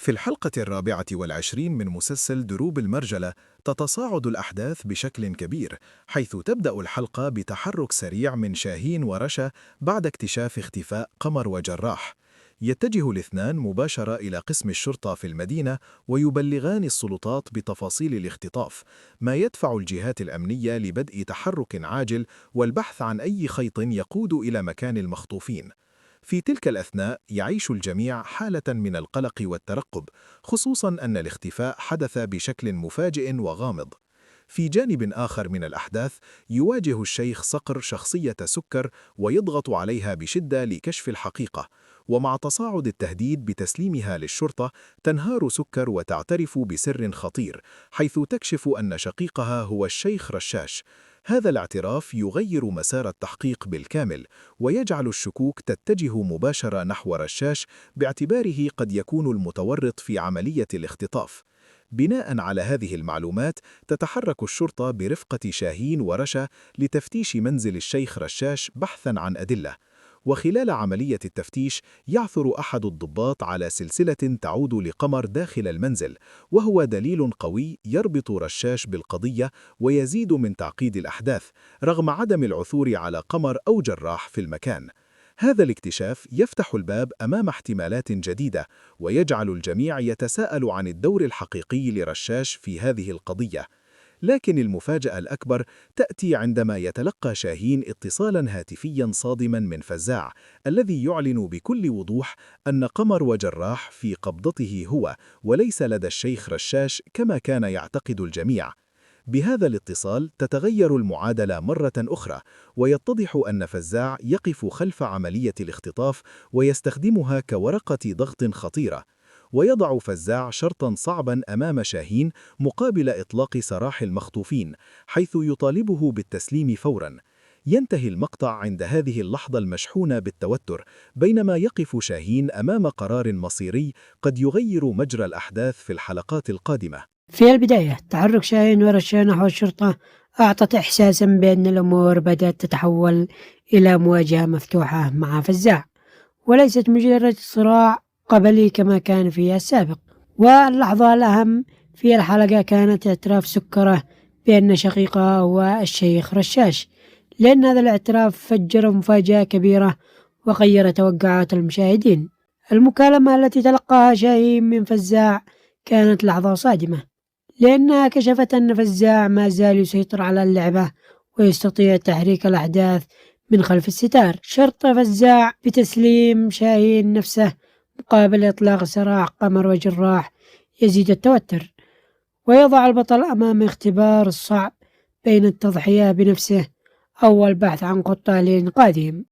في الحلقة 24 من مسلسل دروب المرجلة تتصاعد الأحداث بشكل كبير، حيث تبدأ الحلقة بتحرك سريع من شاهين ورشا بعد اكتشاف اختفاء قمر وجراح. يتجه الاثنان مباشرة إلى قسم الشرطة في المدينة ويبلغان السلطات بتفاصيل الاختطاف، ما يدفع الجهات الأمنية لبدء تحرك عاجل والبحث عن أي خيط يقود إلى مكان المخطوفين. في تلك الأثناء يعيش الجميع حالة من القلق والترقب، خصوصاً أن الاختفاء حدث بشكل مفاجئ وغامض. في جانب آخر من الأحداث يواجه الشيخ صقر شخصية سكر ويضغط عليها بشدة لكشف الحقيقة، ومع تصاعد التهديد بتسليمها للشرطة تنهار سكر وتعترف بسر خطير، حيث تكشف أن شقيقها هو الشيخ رشاش. هذا الاعتراف يغير مسار التحقيق بالكامل، ويجعل الشكوك تتجه مباشرة نحو رشاش باعتباره قد يكون المتورط في عملية الاختطاف. بناء على هذه المعلومات تتحرك الشرطة برفقة شاهين ورشا لتفتيش منزل الشيخ رشاش بحثاً عن أدلة. وخلال عملية التفتيش يعثر أحد الضباط على سلسلة تعود لقمر داخل المنزل، وهو دليل قوي يربط رشاش بالقضية ويزيد من تعقيد الأحداث رغم عدم العثور على قمر أو جراح في المكان. هذا الاكتشاف يفتح الباب أمام احتمالات جديدة، ويجعل الجميع يتساءل عن الدور الحقيقي لرشاش في هذه القضية. لكن المفاجأة الأكبر تأتي عندما يتلقى شاهين اتصالاً هاتفياً صادماً من فزاع، الذي يعلن بكل وضوح أن قمر وجراح في قبضته هو، وليس لدى الشيخ رشاش كما كان يعتقد الجميع. بهذا الاتصال تتغير المعادلة مرة أخرى، ويتضح أن فزاع يقف خلف عملية الاختطاف ويستخدمها كورقة ضغط خطيرة. ويضع فزاع شرطاً صعباً أمام شاهين مقابل إطلاق سراح المخطوفين، حيث يطالبه بالتسليم فوراً. ينتهي المقطع عند هذه اللحظة المشحونة بالتوتر، بينما يقف شاهين أمام قرار مصيري قد يغير مجرى الأحداث في الحلقات القادمة. في البداية تحرك شاهين ورشا نحو الشرطة أعطت إحساسا بأن الأمور بدأت تتحول إلى مواجهة مفتوحة مع فزاع، وليست مجرد صراع قبلي كما كان في السابق. واللحظة الأهم في الحلقة كانت اعتراف سكره بأن شقيقه هو الشيخ رشاش، لأن هذا الاعتراف فجر مفاجأة كبيرة وغير توقعات المشاهدين. المكالمة التي تلقاها شاهين من فزاع كانت لحظة صادمة، لأنها كشفت أن فزاع ما زال يسيطر على اللعبة ويستطيع تحريك الأحداث من خلف الستار. شرط فزاع بتسليم شاهين نفسه مقابل إطلاق سراح قمر وجراح يزيد التوتر، ويضع البطل أمام اختبار الصعب بين التضحية بنفسه أو البحث عن خطة لإنقاذهم.